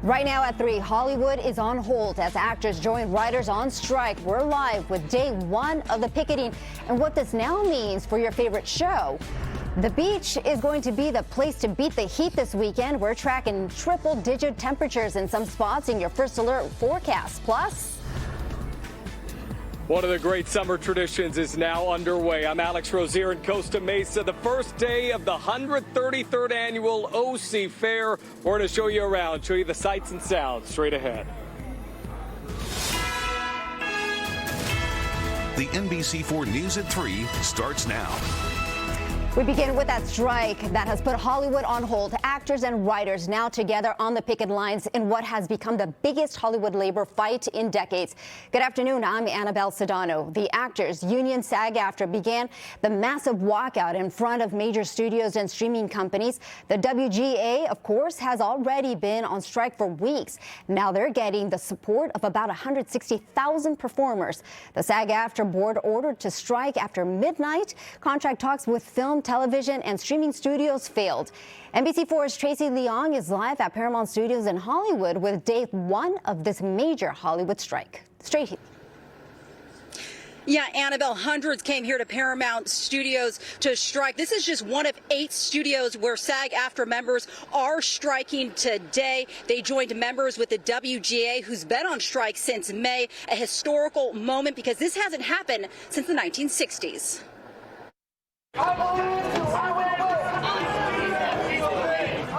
Right now at 3, Hollywood is on hold as actors join writers on strike. We're live with day 1 of the picketing and what this now means for your favorite show. The beach is going to be the place to beat the heat this weekend. We're tracking triple-digit temperatures in some spots in your first alert forecast. Plus, one of the great summer traditions is now underway. I'm Alex Rozier in Costa Mesa, the first day of the 133rd annual OC Fair. We're going to show you around, show you the sights and sounds straight ahead. The NBC4 News at 3 starts now. we begin with that strike that has put Hollywood on hold. Actors and writers now together on the picket lines in what has become the biggest Hollywood labor fight in decades. Good afternoon. I'm Annabelle Sedano. The actors union SAG-AFTRA began the massive walkout in front of major studios and streaming companies. The WGA, of course, has already been on strike for weeks. Now they're getting the support of about 160,000 performers. The SAG-AFTRA board ordered to strike after midnight. Contract talks with film, television, and streaming studios failed. NBC4's Tracy Leong is live at Paramount Studios in Hollywood with day one of this major Hollywood strike. Straight here. Yeah, Annabelle, hundreds came here to Paramount Studios to strike. This is just one of 8 studios where SAG-AFTRA members are striking today. They joined members with the WGA, who's been on strike since May, a historical moment because this hasn't happened since the 1960s.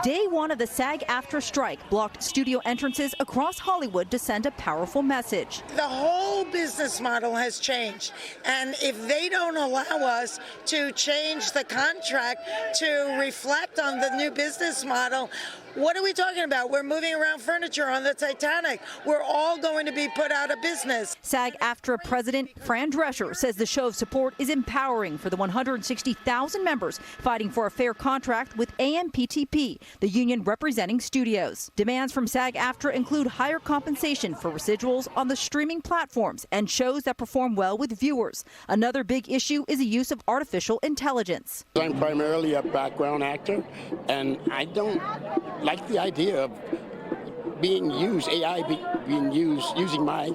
Day one of the SAG-AFTRA strike blocked studio entrances across Hollywood to send a powerful message. The whole business model has changed, and if they don't allow us to change the contract to reflect on the new business model, what are we talking about? We're moving around furniture on the Titanic. We're all going to be put out of business. SAG-AFTRA President Fran Drescher says the show of support is empowering for the 160,000 members fighting for a fair contract with AMPTP, the union representing studios. Demands from SAG-AFTRA include higher compensation for residuals on the streaming platforms and shows that perform well with viewers. Another big issue is the use of artificial intelligence. I'm primarily a background actor, and I don't like the idea of being used, AI being used, using my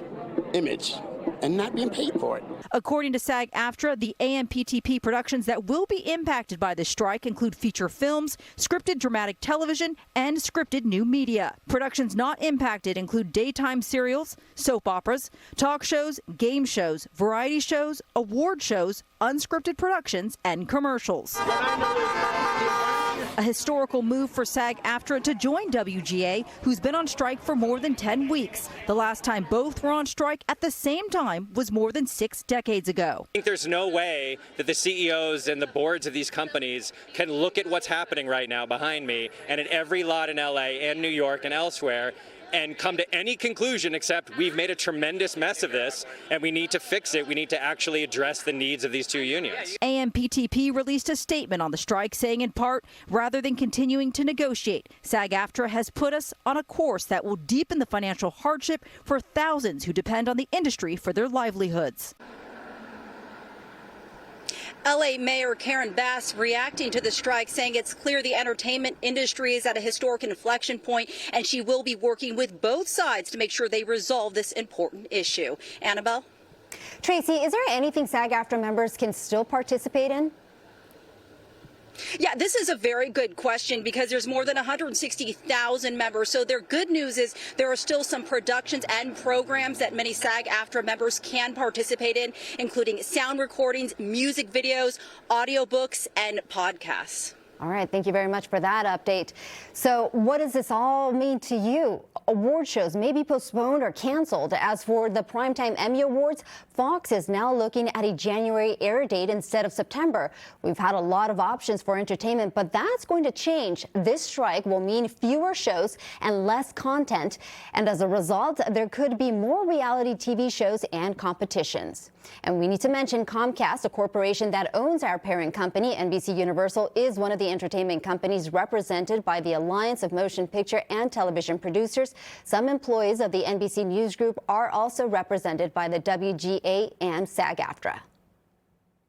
image and not being paid for it. According to SAG-AFTRA, the AMPTP productions that will be impacted by the strike include feature films, scripted dramatic television, and scripted new media. Productions not impacted include daytime serials, soap operas, talk shows, game shows, variety shows, award shows, unscripted productions, and commercials. A historical move for SAG-AFTRA to join WGA, who's been on strike for more than 10 weeks. The last time both were on strike at the same time was more than 6 decades ago. I think there's no way that the CEOs and the boards of these companies can look at what's happening right now behind me and at every lot in LA and New York and elsewhere and come to any conclusion except we've made a tremendous mess of this and we need to fix it. We need to actually address the needs of these two unions. AMPTP released a statement on the strike saying in part, rather than continuing to negotiate, SAG-AFTRA has put us on a course that will deepen the financial hardship for thousands who depend on the industry for their livelihoods. LA Mayor Karen Bass reacting to the strike, saying it's clear the entertainment industry is at a historic inflection point, and she will be working with both sides to make sure they resolve this important issue. Annabelle? Tracy, is there anything SAG-AFTRA members can still participate in? Yeah, this is a very good question because there's more than 160,000 members. So their good news is there are still some productions and programs that many SAG-AFTRA members can participate in, including sound recordings, music videos, audiobooks, and podcasts. All right, thank you very much for that update. So what does this all mean to you? Award shows may be postponed or canceled. As for the Primetime Emmy Awards, Fox is now looking at a January air date instead of September. We've had a lot of options for entertainment, but that's going to change. This strike will mean fewer shows and less content. And as a result, there could be more reality TV shows and competitions. And we need to mention Comcast, a corporation that owns our parent company, NBC Universal, is one of the entertainment companies represented by the Alliance of Motion Picture and Television Producers. Some employees of the NBC News Group are also represented by the WGA and SAG-AFTRA.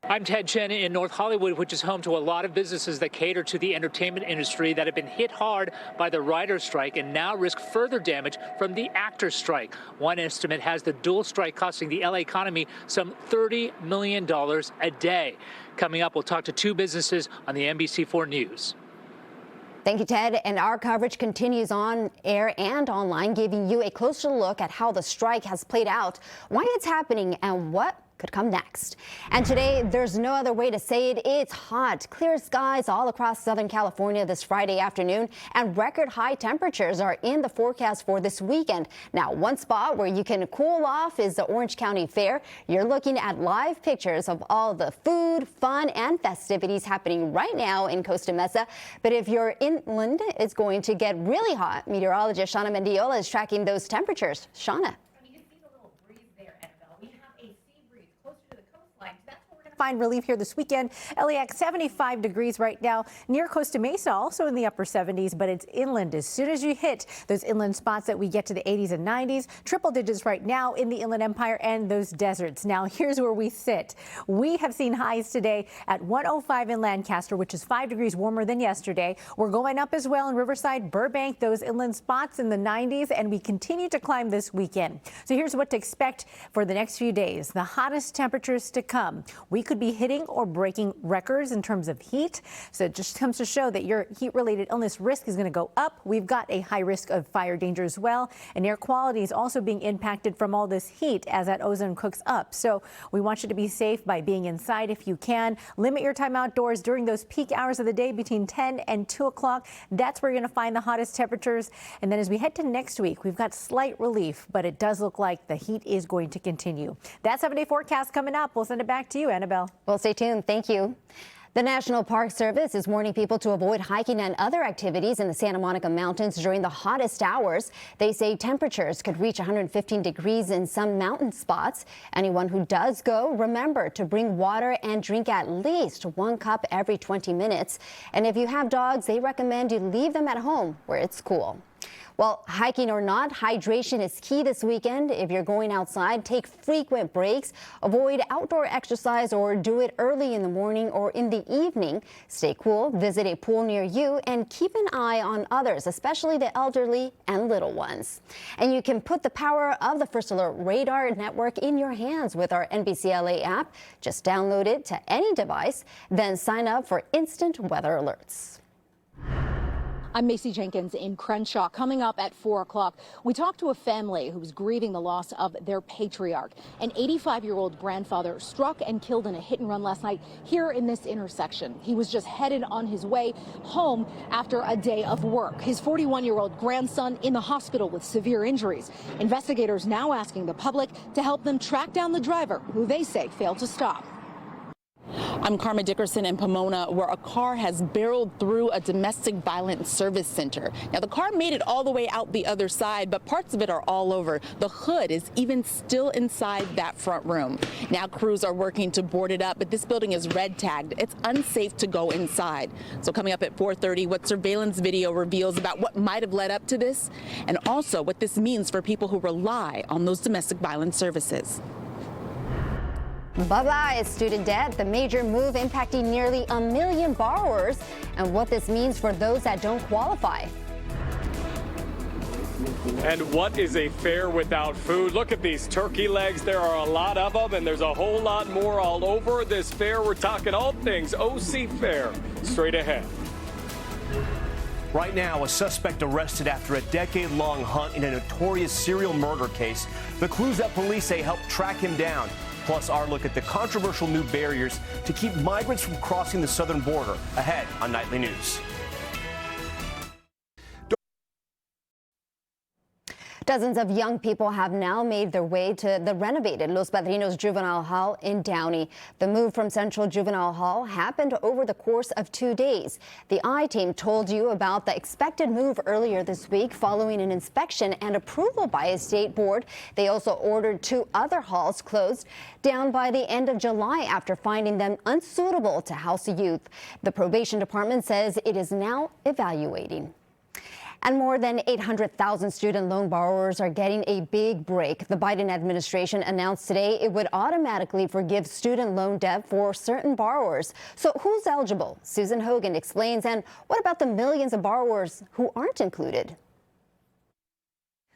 I'm Ted Chen in North Hollywood, which is home to a lot of businesses that cater to the entertainment industry that have been hit hard by the writers' strike and now risk further damage from the actors' strike. One estimate has the dual strike costing the LA economy some $30 million a day. Coming up, we'll talk to two businesses on the NBC4 News. Thank you, Ted. And our coverage continues on air and online, giving you a closer look at how the strike has played out, why it's happening, and what could come next. And today, there's no other way to say it. It's hot. Clear skies all across Southern California this Friday afternoon, and record high temperatures are in the forecast for this weekend. Now, one spot where you can cool off is the Orange County Fair. You're looking at live pictures of all the food, fun, and festivities happening right now in Costa Mesa. But if you're inland, it's going to get really hot. Meteorologist Shauna Mendiola is tracking those temperatures. Shauna. Find relief here this weekend. LAX 75 degrees right now near Costa Mesa, also in the upper 70s, but it's inland. As soon as you hit those inland spots that we get to the 80s and 90s, triple digits right now in the Inland Empire and those deserts. Now here's where we sit. We have seen highs today at 105 in Lancaster, which is 5 degrees warmer than yesterday. We're going up as well in Riverside, Burbank, those inland spots in the 90s, and we continue to climb this weekend. So here's what to expect for the next few days. The hottest temperatures to come. We could be hitting or breaking records in terms of heat. So it just comes to show that your heat-related illness risk is going to go up. We've got a high risk of fire danger as well. And air quality is also being impacted from all this heat as that ozone cooks up. So we want you to be safe by being inside if you can. Limit your time outdoors during those peak hours of the day between 10 and 2 o'clock. That's where you're going to find the hottest temperatures. And then as we head to next week, we've got slight relief, but it does look like the heat is going to continue. That 7-day forecast coming up. We'll send it back to you, Annabelle. Well, stay tuned. Thank you. The National Park Service is warning people to avoid hiking and other activities in the Santa Monica Mountains during the hottest hours. They say temperatures could reach 115 degrees in some mountain spots. Anyone who does go, remember to bring water and drink at least 1 cup every 20 minutes. And if you have dogs, they recommend you leave them at home where it's cool. Well, hiking or not, hydration is key this weekend. If you're going outside, take frequent breaks, avoid outdoor exercise, or do it early in the morning or in the evening. Stay cool, visit a pool near you, and keep an eye on others, especially the elderly and little ones. And you can put the power of the First Alert Radar Network in your hands with our NBC LA app. Just download it to any device, then sign up for instant weather alerts. I'm Macy Jenkins in Crenshaw. Coming up at 4 o'clock, we talked to a family who's grieving the loss of their patriarch. An 85-year-old grandfather struck and killed in a hit and run last night here in this intersection. He was just headed on his way home after a day of work. His 41-year-old grandson in the hospital with severe injuries. Investigators now asking the public to help them track down the driver, who they say failed to stop. I'm Karma Dickerson in Pomona, where a car has barreled through a domestic violence service center. Now, the car made it all the way out the other side, but parts of it are all over. The hood is even still inside that front room. Now, crews are working to board it up, but this building is red tagged. It's unsafe to go inside. So coming up at 4:30, what surveillance video reveals about what might have led up to this, and also what this means for people who rely on those domestic violence services. Bye-bye, student debt, the major move impacting nearly 1 million borrowers, and what this means for those that don't qualify. And what is a fair without food? Look at these turkey legs. There are a lot of them, and there's a whole lot more all over this fair. We're talking all things OC Fair. Straight ahead. Right now, a suspect arrested after a decade-long hunt in a notorious serial murder case. The clues that police say helped track him down. Plus, our look at the controversial new barriers to keep migrants from crossing the southern border. Ahead on Nightly News. Dozens of young people have now made their way to the renovated Los Padrinos Juvenile Hall in Downey. The move from Central Juvenile Hall happened over the course of 2 days. The I-Team told you about the expected move earlier this week following an inspection and approval by a state board. They also ordered 2 other halls closed down by the end of July after finding them unsuitable to house youth. The probation department says it is now evaluating. And more than 800,000 student loan borrowers are getting a big break. The Biden administration announced today it would automatically forgive student loan debt for certain borrowers. So who's eligible? Susan Hogan explains. And what about the millions of borrowers who aren't included?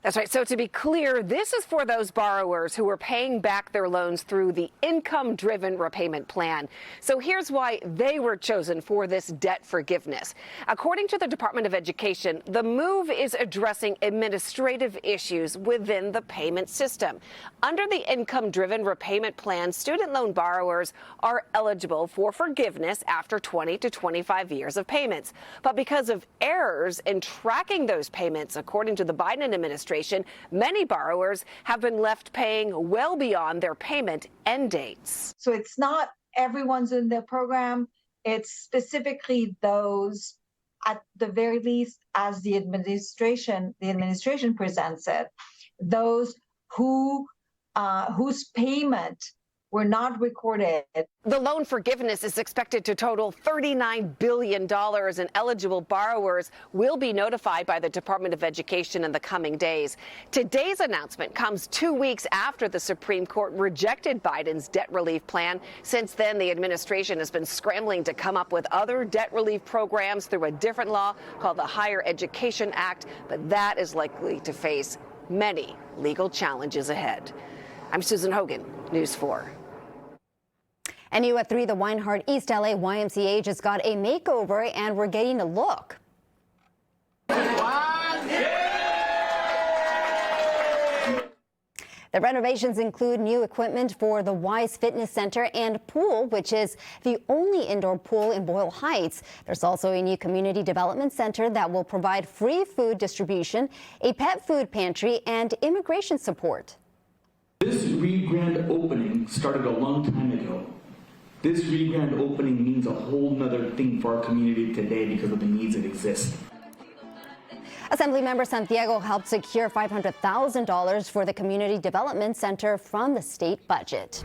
That's right. So to be clear, this is for those borrowers who are paying back their loans through the income-driven repayment plan. So here's why they were chosen for this debt forgiveness. According to the Department of Education, the move is addressing administrative issues within the payment system. Under the income-driven repayment plan, student loan borrowers are eligible for forgiveness after 20 to 25 years of payments. But because of errors in tracking those payments, according to the Biden administration, many borrowers have been left paying well beyond their payment end dates. So it's not everyone's in the program. It's specifically those, at the very least, as the administration presents it, those whose payment were not recorded. The loan forgiveness is expected to total $39 billion, and eligible borrowers will be notified by the Department of Education in the coming days. Today's announcement comes 2 weeks after the Supreme Court rejected Biden's debt relief plan. Since then, the administration has been scrambling to come up with other debt relief programs through a different law called the Higher Education Act, but that is likely to face many legal challenges ahead. I'm Susan Hogan, News 4. And new at 3, the Weinhardt East LA YMCA just got a makeover, and we're getting a look. The renovations include new equipment for the Wise Fitness Center and pool, which is the only indoor pool in Boyle Heights. There's also a new community development center that will provide free food distribution, a pet food pantry, and immigration support. This re-grand opening started a long time ago. This re-grand opening means a whole nother thing for our community today because of the needs that exist. Assemblymember Santiago helped secure $500,000 for the Community Development Center from the state budget.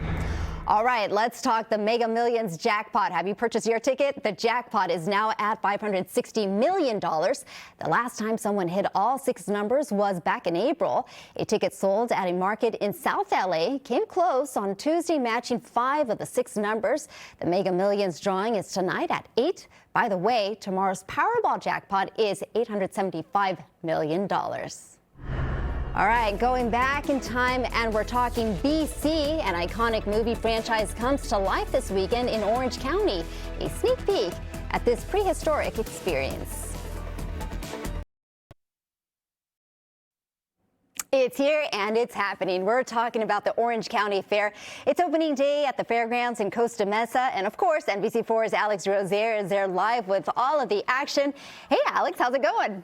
All right, let's talk the Mega Millions jackpot. Have you purchased your ticket? The jackpot is now at $560 million. The last time someone hit all 6 numbers was back in April. A ticket sold at a market in South LA came close on Tuesday, matching 5 of the 6 numbers. The Mega Millions drawing is tonight at 8. By the way, tomorrow's Powerball jackpot is $875 million. All right, going back in time, and we're talking BC. An iconic movie franchise comes to life this weekend in Orange County. A sneak peek at this prehistoric experience. It's here and it's happening. We're talking about the Orange County Fair. It's opening day at the fairgrounds in Costa Mesa. And of course, NBC4's Alex Rozier is there live with all of the action. Hey, Alex, how's it going?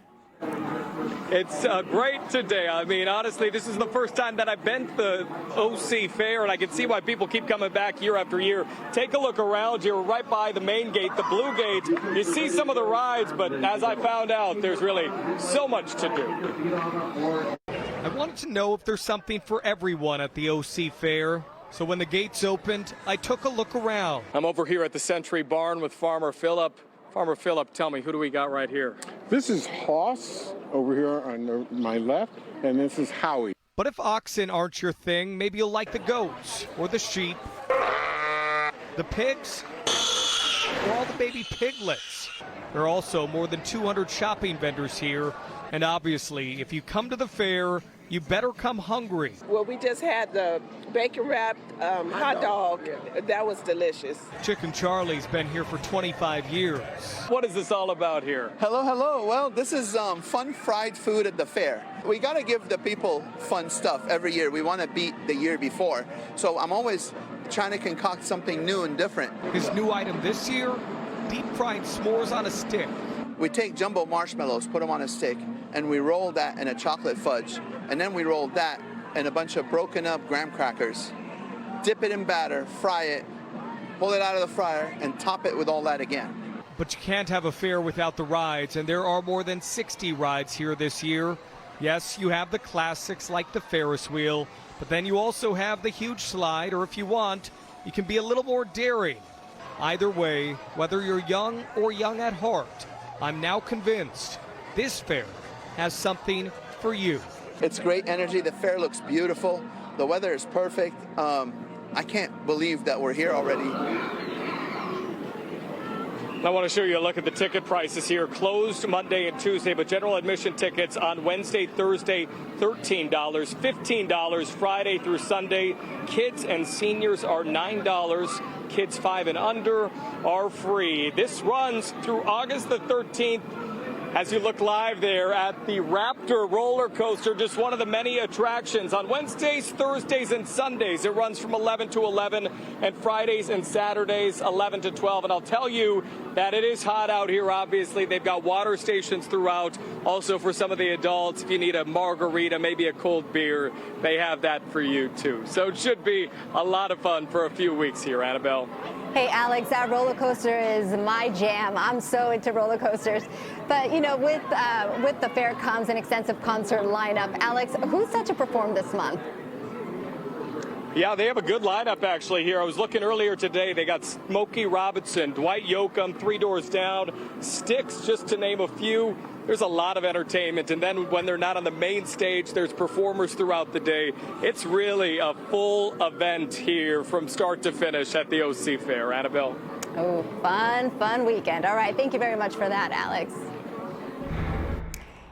It's great today. I mean, honestly, this is the first time that I've been to the OC Fair, and I can see why people keep coming back year after year. Take a look around here, right by the main gate, the blue gate. You see some of the rides, but as I found out, there's really so much to do. I wanted to know if there's something for everyone at the OC Fair. So when the gates opened, I took a look around. I'm over here at the Century Barn with Farmer Philip. Farmer Philip, tell me, who do we got right here? This is Hoss over here on my left, and this is Howie. But if oxen aren't your thing, maybe you'll like the goats, or the sheep, the pigs, or all the baby piglets. There are also more than 200 shopping vendors here, and obviously, if you come to the fair, you better come hungry. Well, we just had the bacon-wrapped hot dog. That was delicious. Chicken Charlie's been here for 25 years. What is this all about here? Hello, hello. Well, this is fun fried food at the fair. We got to give the people fun stuff every year. We want to beat the year before. So I'm always trying to concoct something new and different. His new item this year, deep-fried s'mores on a stick. We take jumbo marshmallows, put them on a stick, and we roll that in a chocolate fudge. And then we roll that in a bunch of broken up graham crackers. Dip it in batter, fry it, pull it out of the fryer, and top it with all that again. But you can't have a fair without the rides, and there are more than 60 rides here this year. Yes, you have the classics like the Ferris wheel, but then you also have the huge slide, or if you want, you can be a little more daring. Either way, whether you're young or young at heart, I'm now convinced this fair has something for you. It's great energy. The fair looks beautiful. The weather is perfect. I can't believe that we're here already. I want to show you a look at the ticket prices here. Closed Monday and Tuesday, but general admission tickets on Wednesday, Thursday, $13, $15 Friday through Sunday. Kids and seniors are $9. Kids 5 and under are free. This runs through August the 13th. As you look live there at the Raptor roller coaster, just one of the many attractions. On Wednesdays, Thursdays, and Sundays, it runs from 11 to 11, and Fridays and Saturdays, 11 to 12. And I'll tell you that it is hot out here, obviously. They've got water stations throughout. Also, for some of the adults, if you need a margarita, maybe a cold beer, they have that for you, too. So it should be a lot of fun for a few weeks here, Annabelle. Hey, Alex, that roller coaster is my jam. I'm so into roller coasters. But, you know, with the fair comes an extensive concert lineup. Alex, who's set to perform this month? Yeah, they have a good lineup, actually, here. I was looking earlier today. They got Smokey Robinson, Dwight Yoakam, Three Doors Down, Styx, just to name a few. There's a lot of entertainment. And then when they're not on the main stage, there's performers throughout the day. It's really a full event here from start to finish at the OC Fair. Annabelle. Oh, fun weekend. All right. Thank you very much for that, Alex.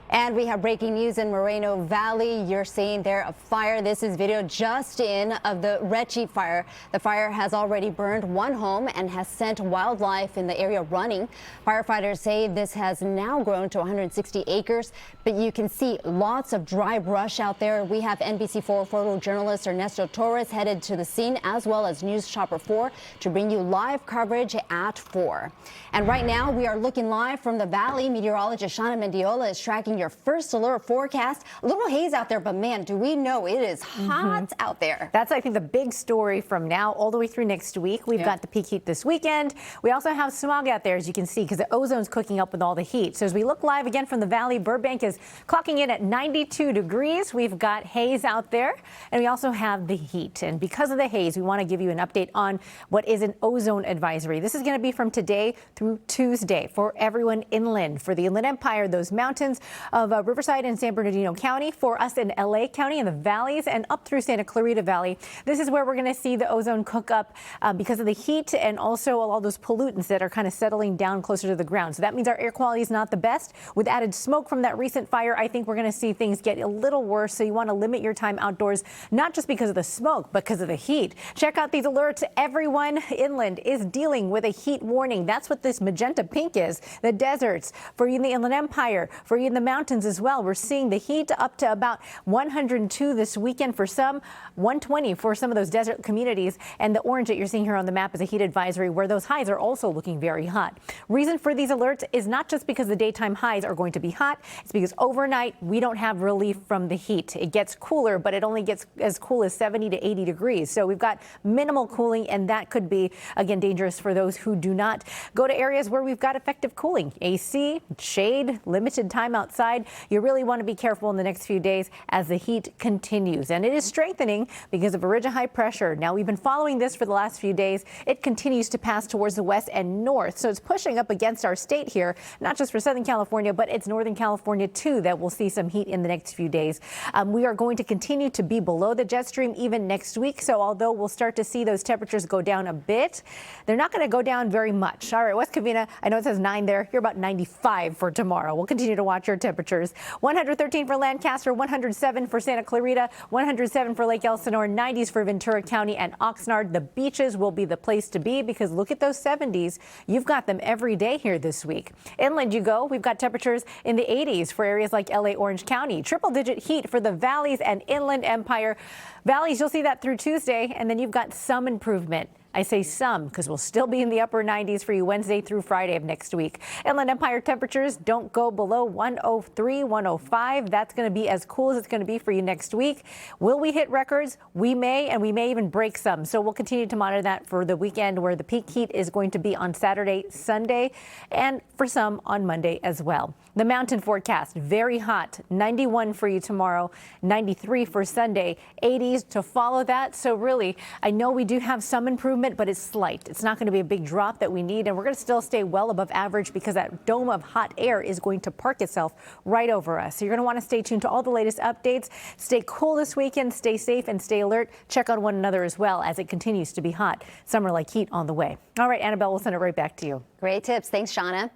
And we have breaking news in Moreno Valley. You're seeing there a fire. This is video just in of the Red Jeep fire. The fire has already burned one home and has sent wildlife in the area running. Firefighters say this has now grown to 160 acres, but you can see lots of dry brush out there. We have NBC4 photojournalist Ernesto Torres headed to the scene, as well as News Chopper 4 to bring you live coverage at 4. And right now we are looking live from the valley. Meteorologist Shauna Mendiola is tracking your first alert forecast. A little haze out there, but man, do we know it is hot out there. That's, I think, the big story from now all the way through next week. We've got the peak heat this weekend. We also have smog out there, as you can see, because the ozone's cooking up with all the heat. So as we look live again from the valley, Burbank is clocking in at 92 degrees. We've got haze out there, and we also have the heat. And because of the haze, we want to give you an update on what is an ozone advisory. This is going to be from today through Tuesday for everyone inland, for the Inland Empire, those mountains of Riverside and San Bernardino County, for us in LA County and the valleys, and up through Santa Clarita Valley. This is where we're going to see the ozone cook up because of the heat and also all those pollutants that are kind of settling down closer to the ground. So that means our air quality is not the best. With added smoke from that recent fire, I think we're going to see things get a little worse. So you want to limit your time outdoors, not just because of the smoke, but because of the heat. Check out these alerts. Everyone inland is dealing with a heat warning. That's what this magenta pink is. The deserts, for you in the Inland Empire, for you in the mountains as well. We're seeing the heat up to about 102 this weekend for some, 120 for some of those desert communities. And the orange that you're seeing here on the map is a heat advisory, where those highs are also looking very hot. Reason for these alerts is not just because the daytime highs are going to be hot. It's because overnight we don't have relief from the heat. It gets cooler, but it only gets as cool as 70 to 80 degrees. So we've got minimal cooling, and that could be, again, dangerous for those who do not go to areas where we've got effective cooling. AC, shade, limited time outside. You really want to be careful in the next few days as the heat continues. And it is strengthening because of a ridge of high pressure. Now, we've been following this for the last few days. It continues to pass towards the west and north. So it's pushing up against our state here, not just for Southern California, but it's Northern California, too, that will see some heat in the next few days. We are going to continue to be below the jet stream even next week. So although we'll start to see those temperatures go down a bit, they're not going to go down very much. All right, West Covina, I know it says 9 there. You're about 95 for tomorrow. We'll continue to watch your temperatures. 113 for Lancaster, 107 for Santa Clarita, 107 for Lake Elsinore, 90s for Ventura County and Oxnard. The beaches will be the place to be because look at those 70s. You've got them every day here this week. Inland you go. We've got temperatures in the 80s for areas like LA, Orange County. Triple-digit heat for the valleys and Inland Empire. Valleys, you'll see that through Tuesday, and then you've got some improvement. I say some because we'll still be in the upper 90s for you Wednesday through Friday of next week. Inland Empire temperatures don't go below 103, 105. That's going to be as cool as it's going to be for you next week. Will we hit records? We may, and we may even break some. So we'll continue to monitor that for the weekend, where the peak heat is going to be on Saturday, Sunday, and for some on Monday as well. The mountain forecast, very hot, 91 for you tomorrow, 93 for Sunday, 80s to follow that. So really, I know we do have some improvement improvement, but it's slight. It's not going to be a big drop that we need, and we're going to still stay well above average because that dome of hot air is going to park itself right over us. So you're going to want to stay tuned to all the latest updates. Stay cool this weekend, stay safe, and stay alert. Check on one another as well as it continues to be hot. Summer-like heat on the way. All right, Annabelle, we'll send it right back to you. Great tips. Thanks, Shauna.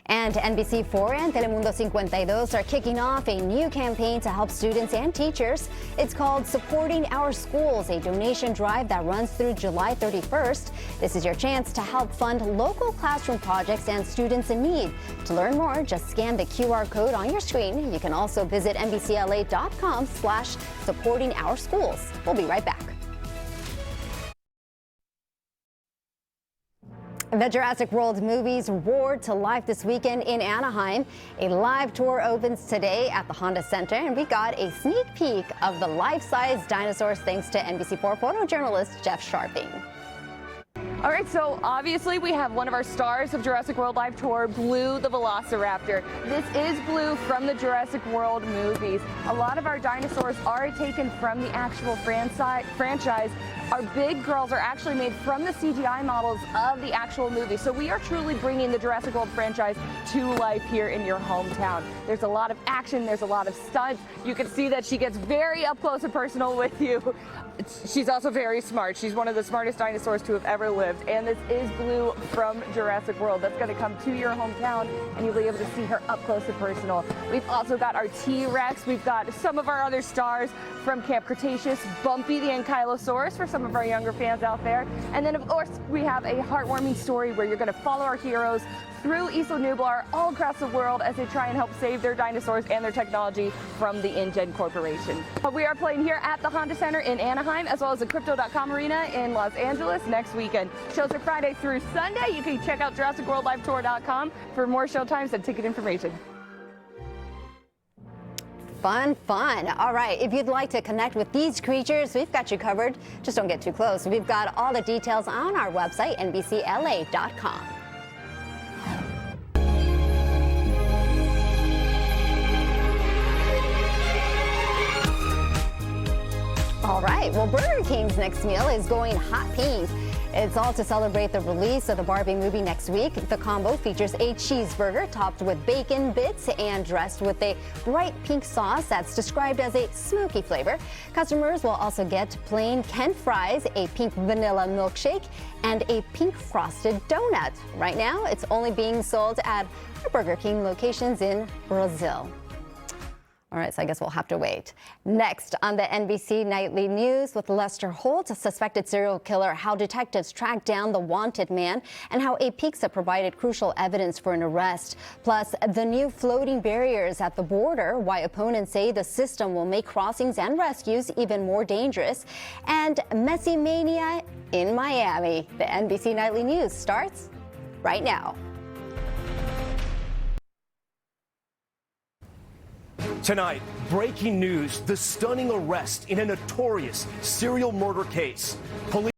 And NBC4 and Telemundo 52 are kicking off a new campaign to help students and teachers. It's called Supporting Our Schools, a donation drive that runs through July 31st. This is your chance to help fund local classroom projects and students in need. To learn more, just scan the QR code on your screen. You can also visit NBCLA.com/supportingOurSchools. We'll be right back. The Jurassic World movies roared to life this weekend in Anaheim. A live tour opens today at the Honda Center, and we got a sneak peek of the life-size dinosaurs thanks to NBC4 photojournalist Jeff Sharping. All right, so obviously we have one of our stars of Jurassic World Live Tour, Blue the Velociraptor. This is Blue from the Jurassic World movies. A lot of our dinosaurs are taken from the actual franchise. Our big girls are actually made from the CGI models of the actual movie. So we are truly bringing the Jurassic World franchise to life here in your hometown. There's a lot of action, there's a lot of stunts. You can see that she gets very up close and personal with you. She's also very smart. She's one of the smartest dinosaurs to have ever lived. And this is Blue from Jurassic World. That's going to come to your hometown, and you'll be able to see her up close and personal. We've also got our T-Rex. We've got some of our other stars from Camp Cretaceous, Bumpy the Ankylosaurus for some of our younger fans out there. And then, of course, we have a heartwarming story where you're going to follow our heroes through Isla Nublar all across the world as they try and help save their dinosaurs and their technology from the InGen Corporation. We are playing here at the Honda Center in Anaheim, as well as the Crypto.com Arena in Los Angeles next weekend. Shows are Friday through Sunday. You can check out JurassicWorldLiveTour.com for more show times and ticket information. Fun, fun. All right, if you'd like to connect with these creatures, we've got you covered. Just don't get too close. We've got all the details on our website, NBCLA.com. All right, well, Burger King's next meal is going hot pink. It's all to celebrate the release of the Barbie movie next week. The combo features a cheeseburger topped with bacon bits and dressed with a bright pink sauce that's described as a smoky flavor. Customers will also get plain Ken fries, a pink vanilla milkshake, and a pink frosted donut. Right now, it's only being sold at Burger King locations in Brazil. All right, so I guess we'll have to wait. Next on the NBC Nightly News with Lester Holt, a suspected serial killer, how detectives tracked down the wanted man, and how a pizza provided crucial evidence for an arrest. Plus, the new floating barriers at the border, why opponents say the system will make crossings and rescues even more dangerous. And Messi mania in Miami. The NBC Nightly News starts right now. Tonight, breaking news, the stunning arrest in a notorious serial murder case. Police